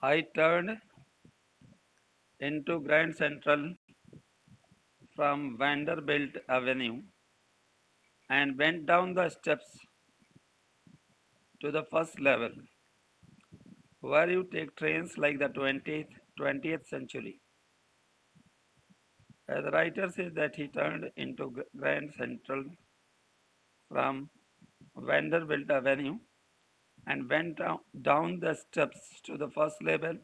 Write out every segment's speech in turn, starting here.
I turned into Grand Central from Vanderbilt Avenue and went down the steps to the first level, where you take trains like the 20th century. The writer says that he turned into Grand Central from Vanderbilt Avenue and went down the steps to the first level,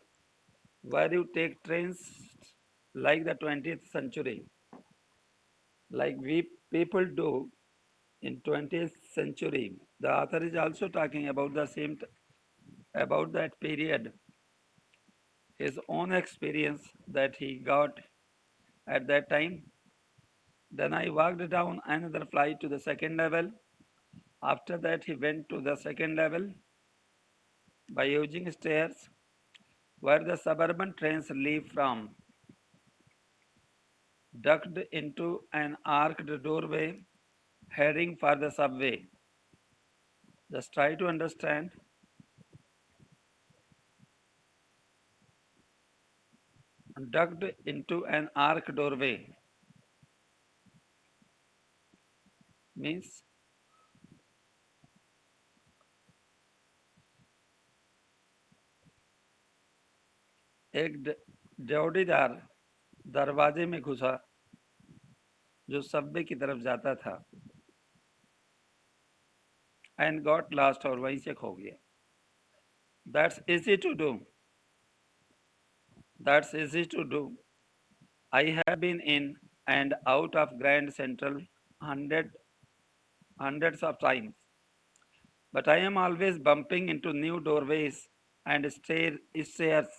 where you take trains like the 20th century, like we people do in 20th century. The author is also talking about the same about that period, his own experience that he got at that time. Then I walked down another flight to the second level. After that, he went to the second level by using stairs where the suburban trains leave from, ducked into an arched doorway heading for the subway. Just try to understand. Ducked into an arched doorway means एक जोड़ीदार दरवाजे में घुसा जो Subway की तरफ जाता था एंड गॉट लास्ट और वहीं से खो गया. That's easy to do. That's easy to do. I have been in and out of Grand Central hundreds of times, but I am always bumping into new doorways and stairs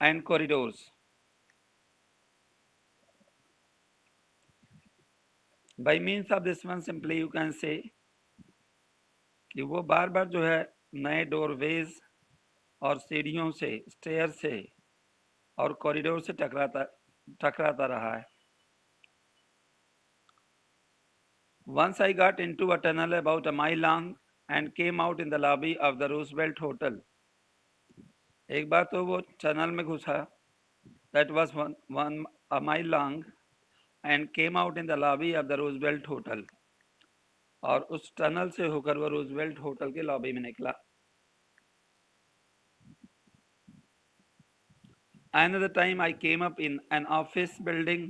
and corridors. By means of this one, simply you can say कि वो बार बार जो है नए doorways और सीढ़ियों से, stair से और कॉरिडोर से टकराता रहा है. Once I got into a tunnel about a mile long and came out in the lobby of the Roosevelt Hotel. एक बार तो वो टनल में घुसा, that was a mile long and came out in the lobby of the Roosevelt Hotel. और उस tunnel से होकर वो रूजवेल्ट होटल के लॉबी में निकला. Another time I came up in an office building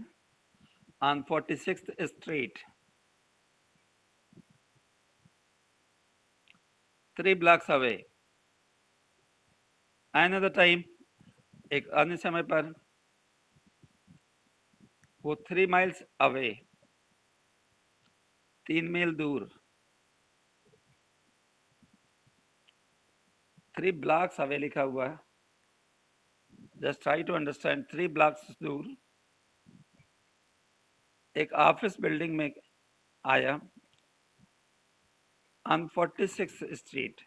on 46th Street, 3 blocks away. Another time, एक अन्य समय पर वो 3 miles away, 3 मील दूर, 3 blocks away लिखा हुआ है. Just try to understand. 3 blocks दूर एक ऑफिस बिल्डिंग में आया on 46th Street,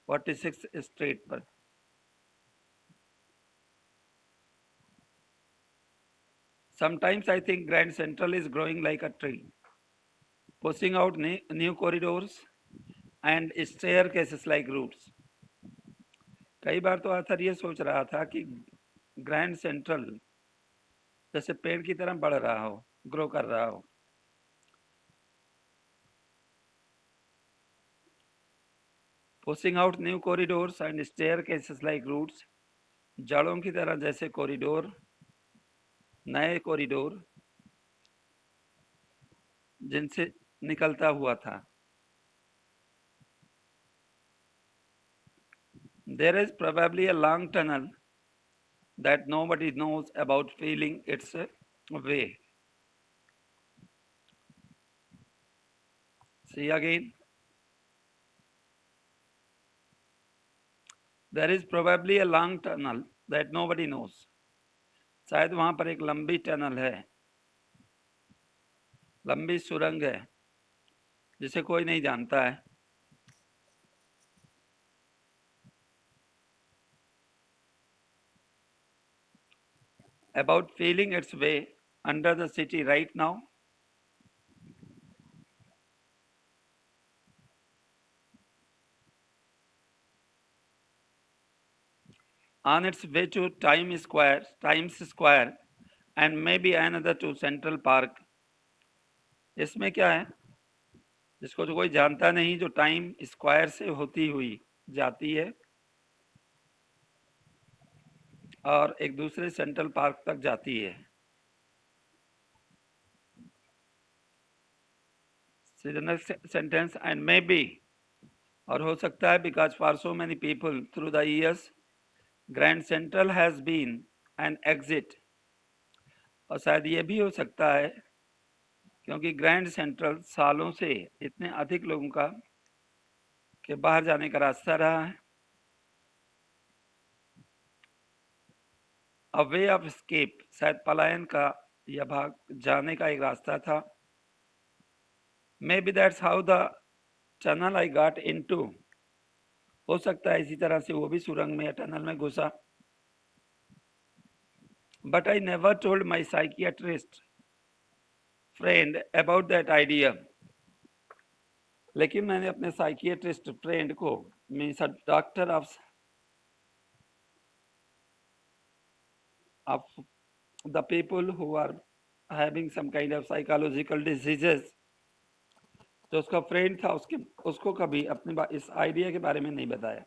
46th Street पर. Sometimes I think Grand Central is growing like a tree, pushing out new corridors and staircases like roots. कई बार तो आथर ये सोच रहा था कि ग्रैंड सेंट्रल जैसे पेड़ की तरह बढ़ रहा हो, ग्रो कर रहा हो. Pushing out new corridors and staircases like roots, जड़ों की तरह जैसे कॉरिडोर, नए कॉरिडोर जिनसे निकलता हुआ था. There is probably a long tunnel that nobody knows about feeling its way. See again. There is probably a long tunnel that nobody knows. शायद वहां पर एक लंबी टनल है, लंबी सुरंग है जिसे कोई नहीं जानता है. About feeling its way under the city right now. on its way to Times Square, and maybe another to Central Park. इसमें क्या है, जिसको तो कोई जानता नहीं, जो टाइम स्क्वायर से होती हुई जाती है और एक दूसरे सेंट्रल पार्क तक जाती है. सेंटेंस एंड मे बी, और हो सकता है, because for so many people through the years Grand Central has been an exit. और शायद ये भी हो सकता है क्योंकि ग्रैंड सेंट्रल सालों से इतने अधिक लोगों का के बाहर जाने का रास्ता रहा है. अ वे ऑफ एस्केप, शायद पलायन का या भाग जाने का एक रास्ता था. May be that's how the tunnel I got into, हो सकता है इसी तरह से वो भी सुरंग में या टनल में घुसा. But I never told my psychiatrist friend about that idea. लेकिन मैंने अपने साइकियाट्रिस्ट फ्रेंड को, means doctor of the people who are having some kind of psychological diseases, जो उसका फ्रेंड था, उसको कभी अपने इस आइडिया के बारे में नहीं बताया.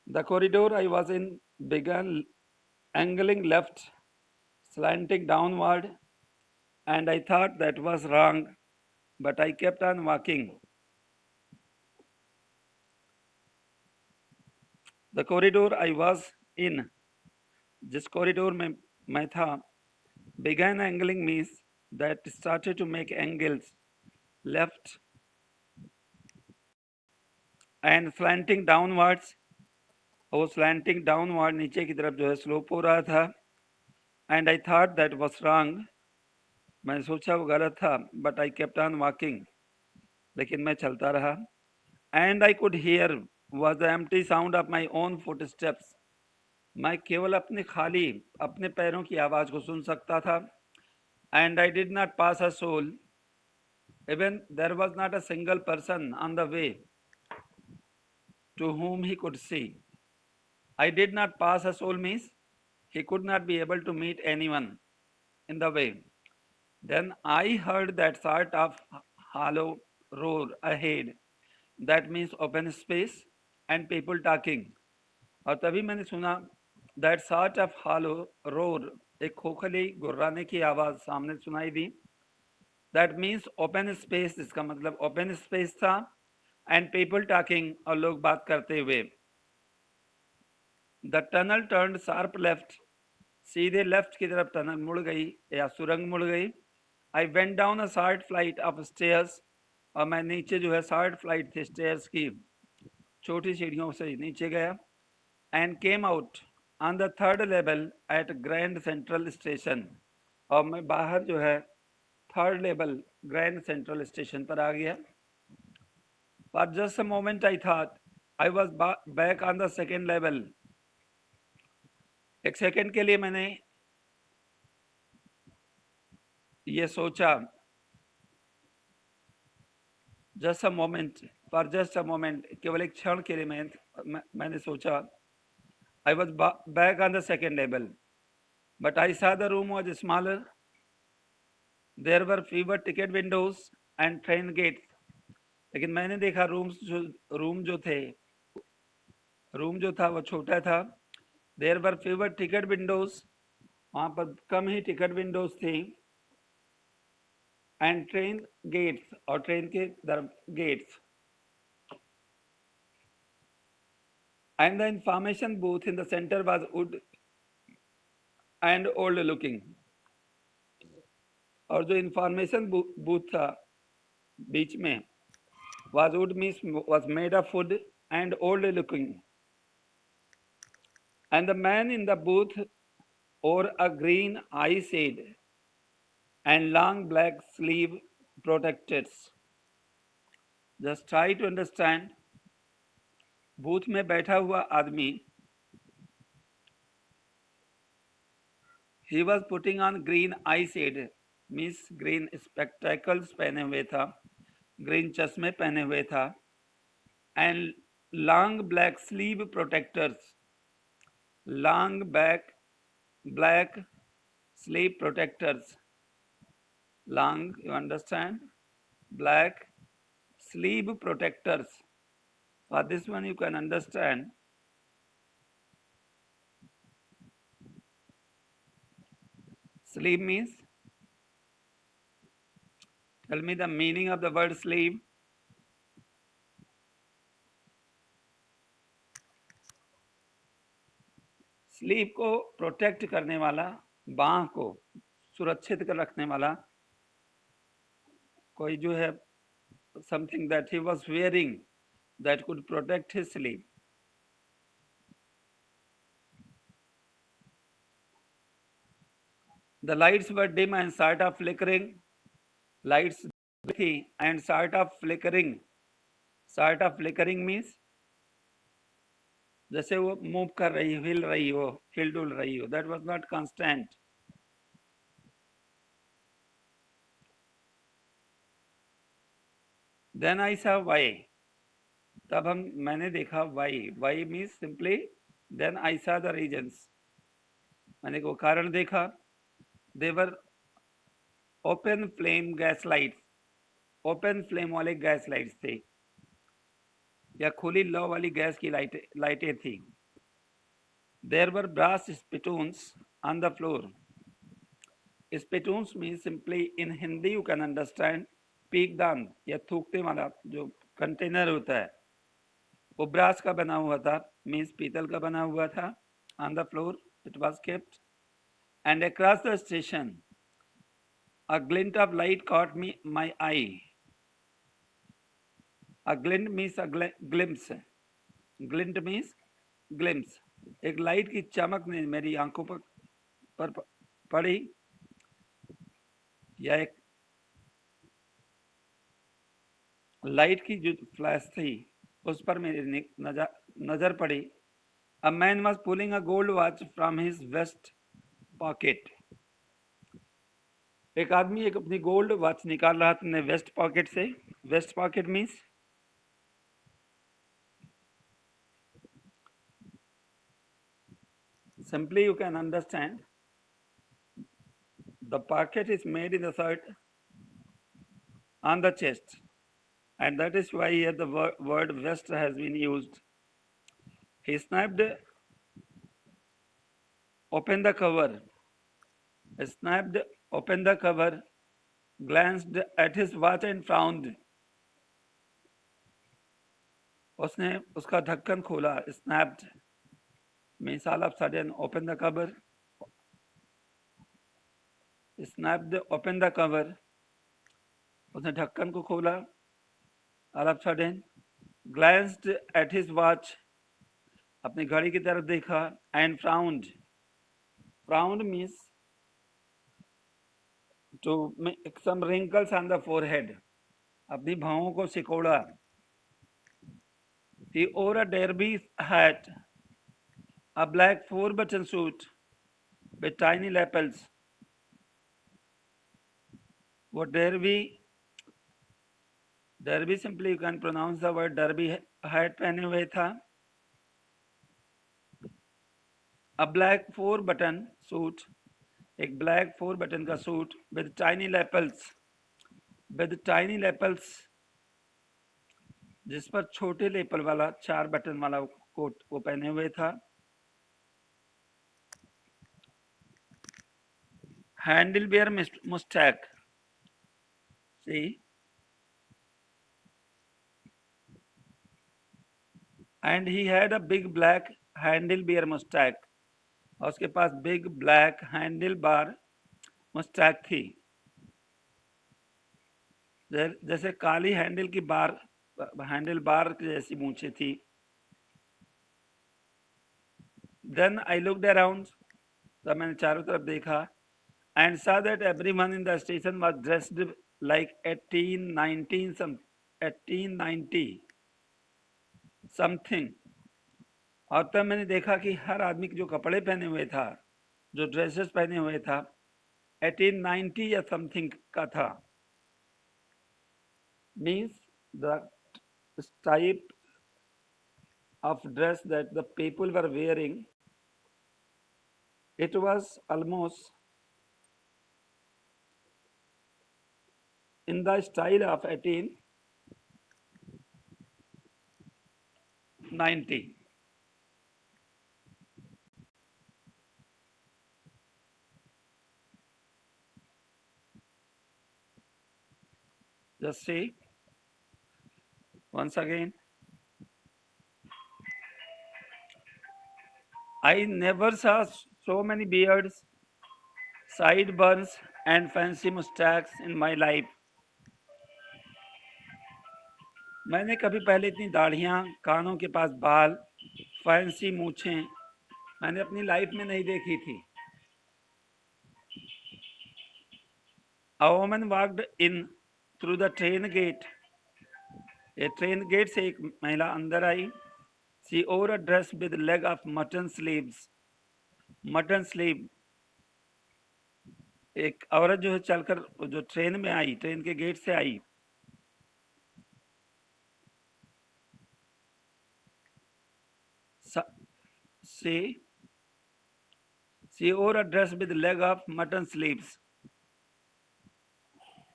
The corridor I was in began angling left, slanting downward, and I thought that was wrong, but I kept on walking. The corridor I was in, जिस कॉरिडोर में मैं था, began angling means that started to make angles left and slanting downwards, और slanting downward नीचे की तरफ जो है स्लोप हो रहा था. and I thought that was wrong, मैंने सोचा वो गलत था. but I kept on walking, लेकिन मैं चलता रहा. and I could hear was the empty sound of my own footsteps, मैं केवल अपने पैरों की आवाज को सुन सकता था. and I did not pass a soul, even there was not a single person on the way to whom he could see. I did not pass a soul means he could not be able to meet anyone in the way. Then I heard that sort of hollow roar ahead. That means open space and people talking. और तभी मैंने सुना that sort of hollow roar, एक खोखली गुर्राने की आवाज सामने सुनाई दी. That means open space, इसका मतलब open space था, and people talking, और लोग बात करते हुए. The tunnel turned sharp left, सीधे लेफ्ट की तरफ टनल मुड़ गई या सुरंग मुड़ गई. I went down a short flight of stairs, और मैं नीचे जो है शॉर्ट फ्लाइट थे स्टेयर्स की, छोटी सीढ़ियों से नीचे गया. and came out on the third level at Grand Central Station, और मैं बाहर जो है third level grand central station पर आ गया. For just a moment I thought I was back on the second level. एक सेकंड के लिए मैंने ये सोचा. Just a moment, for just a moment, केवल एक क्षण के लिए मैंने सोचा. I was back on the second level, but I saw the room was smaller. There were fewer ticket windows and train gates. लेकिन मैंने देखा रूम जो था वो छोटा था. There were fewer ticket windows, वहाँ पर कम ही टिकट विंडोज थी. and train gates, और ट्रेन के gets. and the information booth in the center was wood and old looking, और जो इंफॉर्मेशन बूथ था बीच में, was wood means was made of wood and old looking, and the man in the booth wore a green eye shade and long black sleeve protectors. Just try to understand. Booth में बैठा हुआ आदमी, he was putting on green eye shade means green spectacles पहने हुए था, green चश्मे पहने हुए था, and long black sleeve protectors, long black sleeve protectors. Long, you understand? Black sleeve protectors. For this one you can understand. Sleeve means, tell me the meaning of the word sleeve. Sleeve को protect करने वाला, बाह को सुरक्षित कर रखने वाला कोई जो है, something that he was wearing that could protect his sleeve. The lights were dim and sort of flickering. Lights थी and sort of flickering. Sort of flickering means जैसे वो मूव कर रही हो, हिल रही हो, हिल डुल रही हो. That was not constant. Then I saw why. तब मैंने देखा why. Why means simply then I saw the reasons. मैंने वो कारण देखा. They were open flame gas lights. Open flame वाले गैस लाइट्स थे या खुली लौ वाली गैस की लाइटें थी. There were brass spittoons on the floor. Spittoons mean simply in Hindi you can understand पीकदान या थूकते वाला जो कंटेनर होता है, वो ब्रास का बना हुआ था, मीन्स पीतल का बना हुआ था. On the floor it was kept and across the station a glint of light caught my eye. A glint means a glimpse. Glint means glimpse. एक लाइट की चमक ने मेरी आंखों पर पड़ी, या एक लाइट की जो फ्लैश थी उस पर मेरी नजर पड़ी. A man was pulling a gold watch from his vest pocket. एक आदमी एक अपनी गोल्ड वॉच निकाल रहा था अपने वेस्ट पॉकेट से. Waist pocket means simply you can understand the pocket is made in the shirt on the chest, and that is why here the word vest has been used. He snapped open the cover. Snapped open the cover, glanced at his watch and frowned. उसने उसका ढक्कन खोला. Snapped means all of a sudden open the cover. Snapped open the cover. उसने ढक्कन को खोला. All of a sudden glanced at his watch. अपनी घड़ी की तरफ देखा. And frowned. Frowned means to make some wrinkles on the forehead. अपनी भौहों को सिकोड़ा. He wore a derby hat, a black 4-button suit with tiny lapels. वो derby simply you can pronounce the word derby hat पहने हुए था. A black 4-button suit, एक black 4-button का suit with tiny lapels. With tiny lapels, जिस पर छोटे lapel वाला 4 बटन वाला कोट वो पहने हुए था. Handlebar mustache. See, and he had a big black handlebar mustache. और उसके पास big black handlebar moustache थी. जैसे काली हैंडल की बार, हैंडल बार जैसी मूंछें थी. Then I looked around. तब मैंने चारों तरफ देखा. And saw that everyone in the station was dressed like 1890 something. और तब मैंने देखा कि हर आदमी जो कपड़े पहने हुए था, जो ड्रेसेस पहने हुए था, 1890 या समथिंग का था. Means the type of dress that the people were wearing It was almost in the style of 1890. Just see once again. I never saw so many beards, sideburns, and fancy mustaches in my life. मैंने कभी पहले इतनी दाढ़ियाँ, कानों के पास बाल, fancy मूछें मैंने अपनी life में नहीं देखी थी. A woman walked in through the train gate. A train gate से एक महिला अंदर आई. She wore a dress with leg of mutton sleeves. Mutton sleeve. एक औरत जो है चलकर जो ट्रेन में आई, ट्रेन के गेट से आई. She wore a dress with leg of mutton sleeves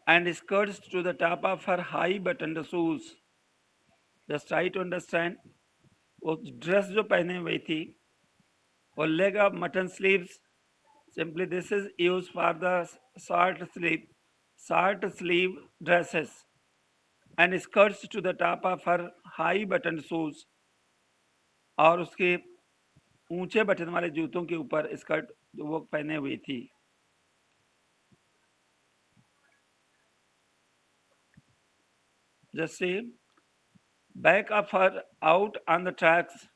and skirts to the top of her high buttoned shoes. Just try to understand. वो ड्रेस जो पहने हुई थी और leg of mutton sleeves. Simply this is used for the short sleeve dresses and skirts to the top of her high buttoned shoes. और उसके ऊंचे button वाले जूतों के ऊपर स्कर्ट जो वो पहने हुई थी. Just see, back of her out on the tracks,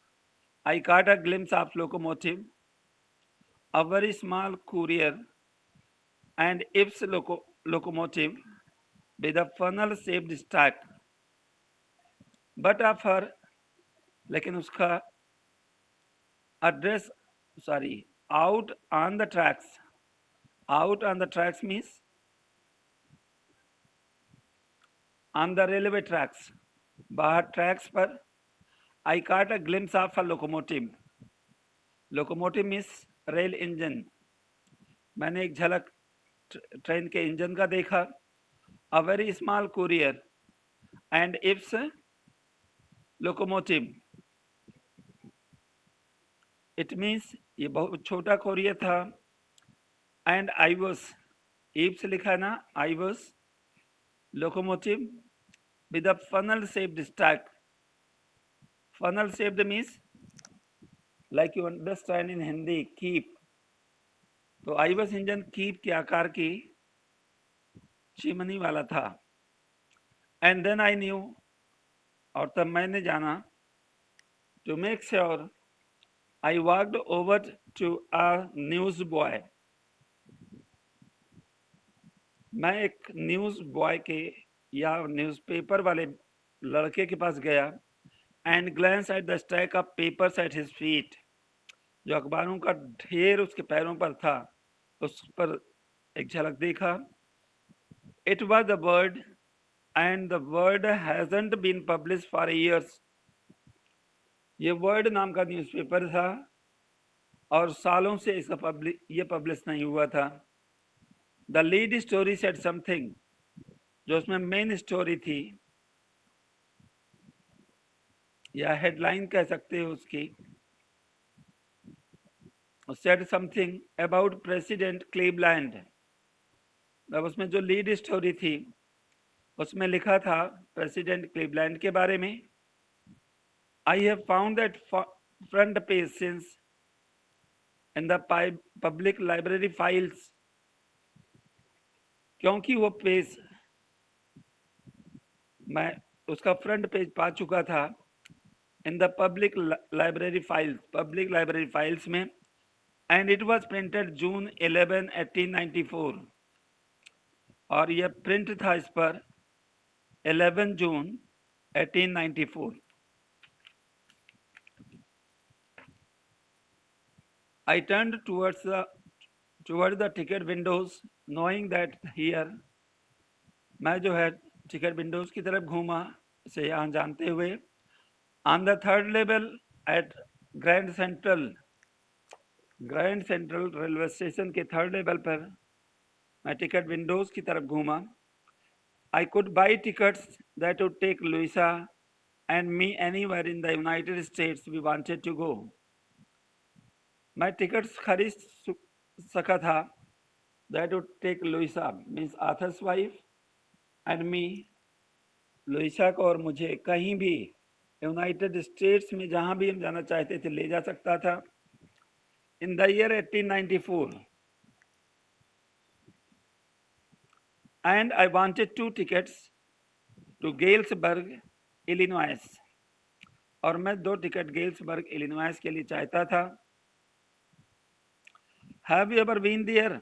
I caught a glimpse of locomotive, a very small courier, and its locomotive with a funnel-shaped stack. But of her, लेकिन उसका address, sorry, out on the tracks. Out on the tracks means on the railway tracks. बाहर tracks पर I caught a glimpse of a locomotive. Locomotive means rail engine. मैंने एक झलक train के engine का देखा. A very small courier and its locomotive. It means ये बहुत छोटा कोरियर था. And I was, ईप्स लिखा ना, I was locomotive with a funnel shaped stack. Funnel shaped means like you understand in Hindi, keep. तो I was engine keep के आकार की चिमनी वाला था. And then I knew, और तब मैंने जाना, to make sure, I walked over to a newsboy. मैं एक न्यूज़ बॉय के या न्यूज़पेपर वाले लड़के के पास गया. And glans at the stack of papers at his feet. जो अखबारों का ढेर उसके पैरों पर था, उस पर एक झलक देखा. It was the World and the World hasn't been publish for years. ये वर्ड नाम का न्यूज़पेपर था और सालों से इसका ये पब्लिश नहीं हुआ था. The lead story said something. जो उसमें मेन स्टोरी थी या हेडलाइन कह सकते हो उसकी, said something about president Cleveland. अब उसमें जो लीड स्टोरी थी उसमें लिखा था प्रेसिडेंट क्लीवलैंड के बारे में. I have found that front page since in the public library files. क्योंकि वो पेज मैं उसका फ्रंट पेज पा चुका था in the public library files में. एंड इट वाज प्रिंटेड जून 11, 1894. और यह प्रिंट था इस पर 11 जून 1894. I turned towards the ticket windows, knowing that here, मैं जो है टिकट विंडोज की तरफ घूमा, इसे यहाँ जानते हुए. On the third level at Grand Central, grand central railway station के 3rd लेवल पर मैं टिकट विंडोज की तरफ घूमा. I could buy tickets that would take Louisa and me anywhere in the United States we wanted to go. मैं tickets खरीद सका था. That would take Louisa means Arthur's wife and me, Louisa को और मुझे कहीं भी यूनाइटेड स्टेट्स में जहां भी हम जाना चाहते थे ले जा सकता था. In the year 1894, and I wanted 2 tickets to Galesburg, Illinois. और मैं 2 टिकट गेल्सबर्ग इलिनॉइस के लिए चाहता था. Have you ever been there?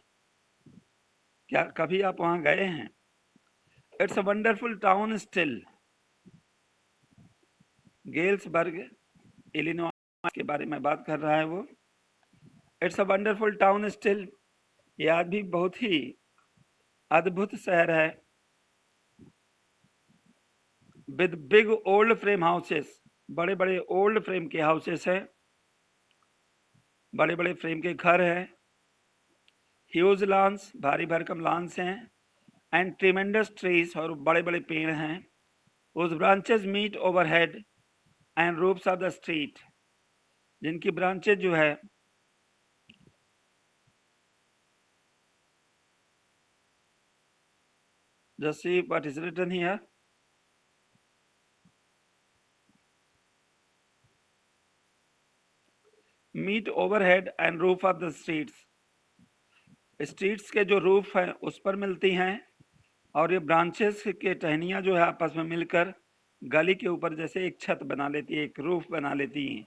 क्या कभी आप वहां गए हैं? It's a wonderful town still. Galesburg Illinois के बारे में बात कर रहा है वो. It's a wonderful town still. ये आज भी बहुत ही अद्भुत शहर है. With big old frame houses, बड़े बड़े ओल्ड फ्रेम के हाउसेस हैं, बड़े बड़े फ्रेम के घर हैं. ह्यूज लॉन्स, भारी भरकम लॉन्स हैं. एंड ट्रीमेंडस ट्रीज, और बड़े बड़े पेड़ हैं. उस branches meet overhead and roofs of the street, जिनकी ब्रांचेज जो है just see what is written here. Meet overhead and roof of the streets, streets के जो रूफ हैं उस पर मिलती हैं. और ये ब्रांचेस के टहनियाँ जो है आपस में मिलकर गली के ऊपर जैसे एक छत बना लेती है, एक रूफ बना लेती हैं.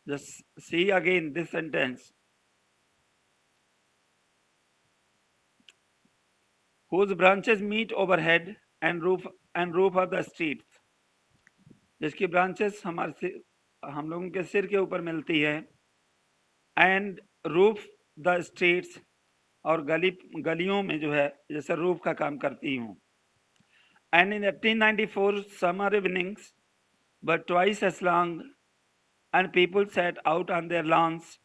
Just see again this sentence. whose branches meet overhead and roof of the streets, जिसकी ब्रांचेस हम लोगों के सिर के ऊपर मिलती है. एंड रूफ द स्ट्रीट्स, और गलियों में जो है जैसे रूफ का काम करती हूँ. And in 1894 summer evenings were twice as long and people set out on their lawns,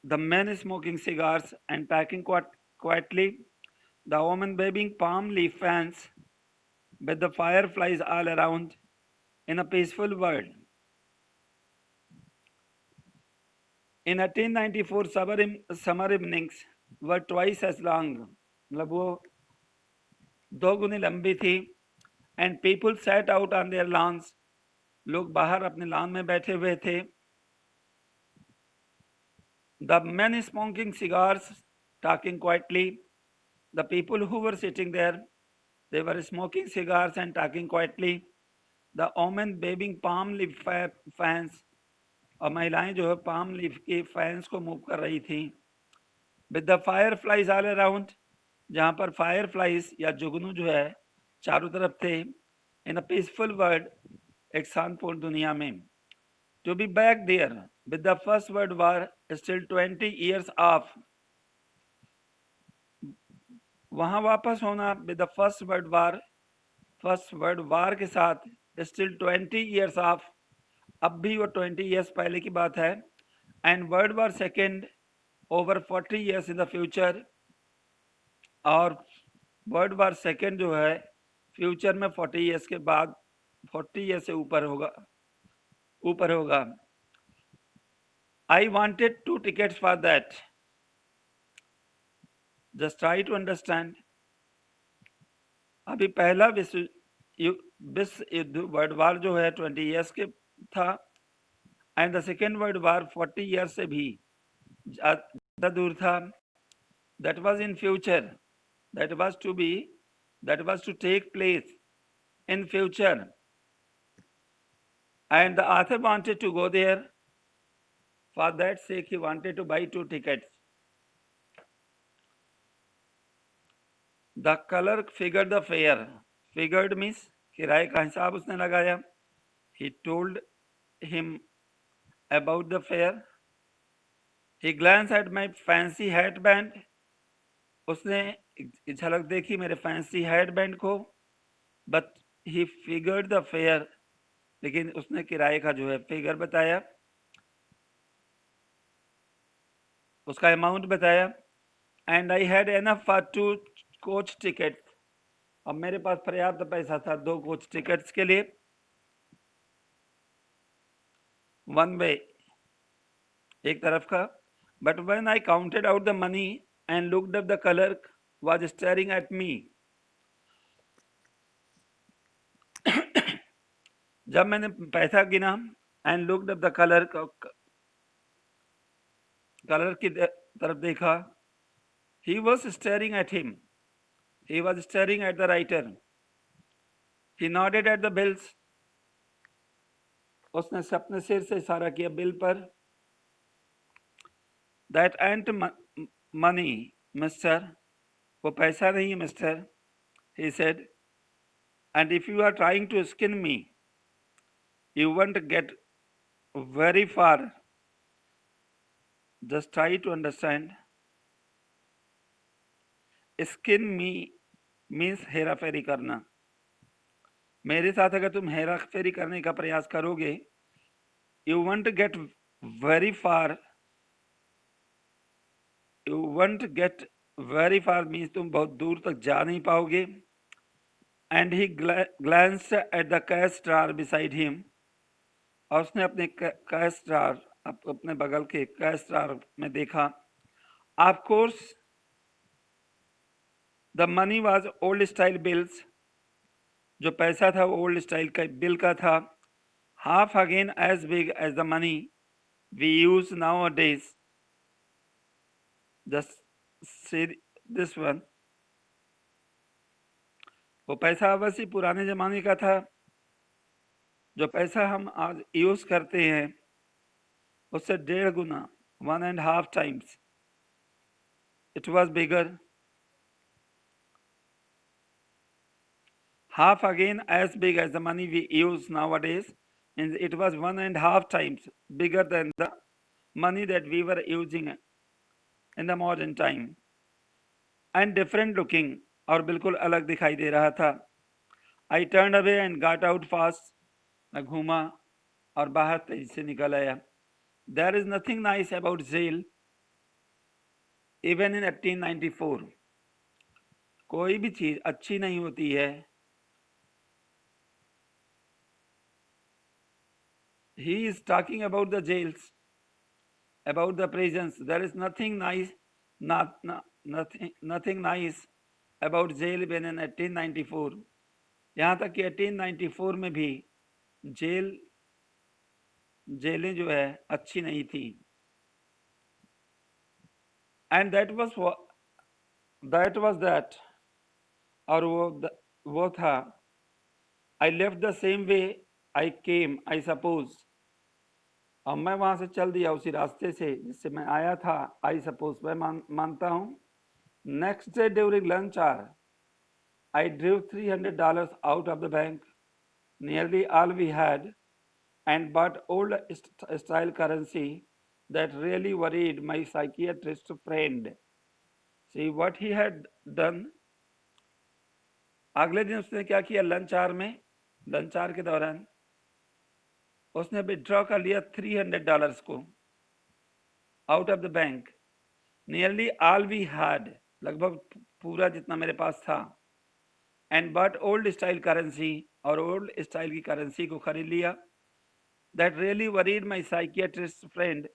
the men smoking cigars and talking quietly, the women waving palm leaf fans, with the fireflies all around, in a peaceful world. In 1894 summer evenings were twice as long, मतलब वो 2 गुनी लंबी थी. And people sat out on their lawns, लोग बाहर अपने lawn में बैठे हुए थे. The men smoking cigars, talking quietly. The people who were sitting there, they were smoking cigars and talking quietly. The women waving palm leaf fans, और महिलाएं जो है पाम लीफ के फैंस को मूव कर रही थी. With the fire flies all around, जहाँ पर फायर फ्लाइज या जुगनू जो है चारों तरफ थे. इन अ पीसफुल वर्ल्ड, एक शांतिपूर्ण दुनिया में. To be back there with the First World War still 20 years off, वहाँ वापस होना with the First World War के साथ स्टिल 20 years ऑफ, अब भी वो 20 years पहले की बात है. And world war second over 40 years in the future, और वर्ल्ड वार सेकेंड जो है फ्यूचर में 40 years के बाद 40 years से ऊपर होगा. I wanted 2 tickets for that. Just try to understand. अभी पहला विश्व युद्ध वर्ल्ड वार जो है 20 years के था. And the Second World War 40 years से भी ज़्यादा दूर था. That was in future, that was to take place in future. And the author wanted to go there. For that sake he wanted to buy 2 tickets. The colour figured the fare. Figured means किराए का हिसाब उसने लगाया. He told him about the fare. He glanced at my fancy headband. उसने झलक देखी मेरे fancy headband को. But he figured the fare, लेकिन उसने किराए का जो है फिगर बताया. उसका अमाउंट बताया, and I had enough for 2 coach ticket. अब मेरे पास पर्याप्त पैसा था 2 कोच टिकट्स के लिए, वन वे, एक तरफ का। But when I counted out the money and looked up the clerk was staring at me. जब मैंने पैसा गिना and looked up the clerk, clerk की तरफ देखा, he was staring at him, he was staring at the writer, he nodded at the bills, उसने अपने सिर से इशारा किया बिल पर। That ain't money, mister, वो पैसा नहीं है mister, he said, and if you are trying to skin me, you won't get very far. Just try to understand. Skin me means हेरा फेरी करना। मेरे साथ अगर तुम हेरा फेरी करने का प्रयास करोगे, you won't get very far. You won't get very far means तुम बहुत दूर तक जा नहीं पाओगे। And he glanced at the cash drawer beside him. और उसने अपने कैश ड्रॉर, अपने बगल के कैश ड्रॉर में देखा। Of course, the money was old style bills. जो पैसा था वो ओल्ड स्टाइल का बिल का था। Half again as big as the money we use nowadays. Just see this one. वो पैसा अवश्य पुराने जमाने का था। जो पैसा हम आज यूज करते हैं उससे 1.5 गुना, 1.5 times it was bigger. Half again as big as the money we use nowadays means it was 1.5 times bigger than the money that we were using in the modern time, and different looking, और बिल्कुल अलग दिखाई दे रहा था। I turned away and got out fast. मैं घूमा और बाहर तेजी से निकल आया। There is nothing nice about jail, even in 1894. कोई भी चीज अच्छी नहीं होती है। He is talking about the jails, about the prisons. There is nothing nice, nothing nice about jail even in 1894. यहाँ तक कि 1894 में भी जेलें जो है अच्छी नहीं थी। And that was that, और वो था। I left the same way I came, I suppose. अब मैं वहां से चल दिया उसी रास्ते से जिससे मैं आया था, I suppose, मैं मानता हूँ। Next day during lunch hour, I drew $300 out of the bank, nearly all we had, and bought old style currency that really worried my psychiatrist friend. See what he had done. अगले दिन उसने क्या किया? Lunch hour के दौरान उसने withdraw कर लिया $300 को out of the bank, nearly all we had, लगभग पूरा जितना मेरे पास था, and but old style currency, और ओल्ड स्टाइल की करेंसी को खरीद लिया। That really worried my psychiatrist friend,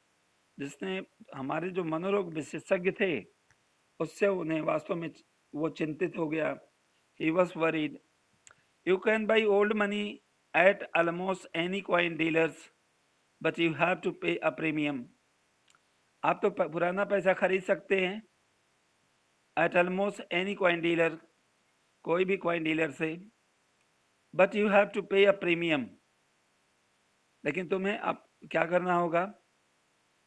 जिसने हमारे जो मनोरोग विशेषज्ञ थे उससे उन्हें वास्तव में वो चिंतित हो गया। He was worried. You can buy old money at almost any coin dealers, but you have to pay a premium. आप तो पुराना पैसा खरीद सकते हैं at almost any coin dealer, कोई भी coin dealer से, but you have to pay a premium. लेकिन तुम्हें अब क्या करना होगा?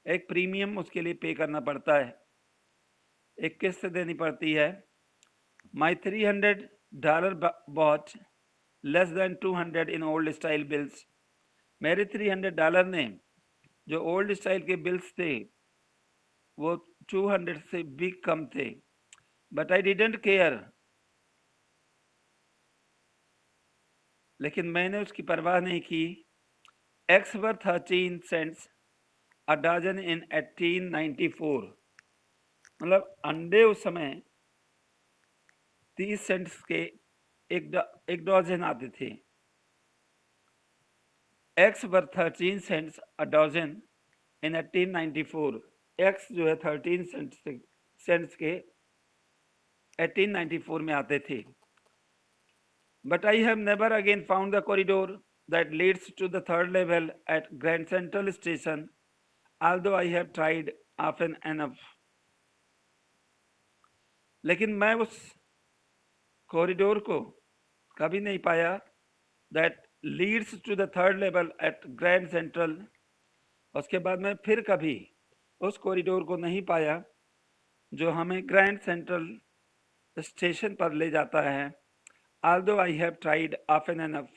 एक प्रीमियम उसके लिए पे करना पड़ता है, एक किस्त देनी पड़ती है। My $300 bought less than 200 in old style bills. मेरे $300 ने जो ओल्ड स्टाइल के बिल्स थे वो 200 से भी कम थे। बट आई डिडंट केयर, लेकिन मैंने उसकी परवाह नहीं की। X were 13 cents a dozen in 1894. मतलब अंडे उस समय 30 सेंट्स के एक डजन आते थे। Eggs were 13 cents a dozen in 1894। Eggs जो है 13 सेंट्स के 1894 में आते थे। But I have never again found the corridor that leads to the third level at Grand Central Station, although I have tried often enough। लेकिन मैं उस corridor को कभी नहीं पाया that leads to the third level at Grand Central। उसके बाद मैं फिर कभी उस कॉरिडोर को नहीं पाया जो हमें ग्रैंड सेंट्रल स्टेशन पर ले जाता है। Although I have tried often enough,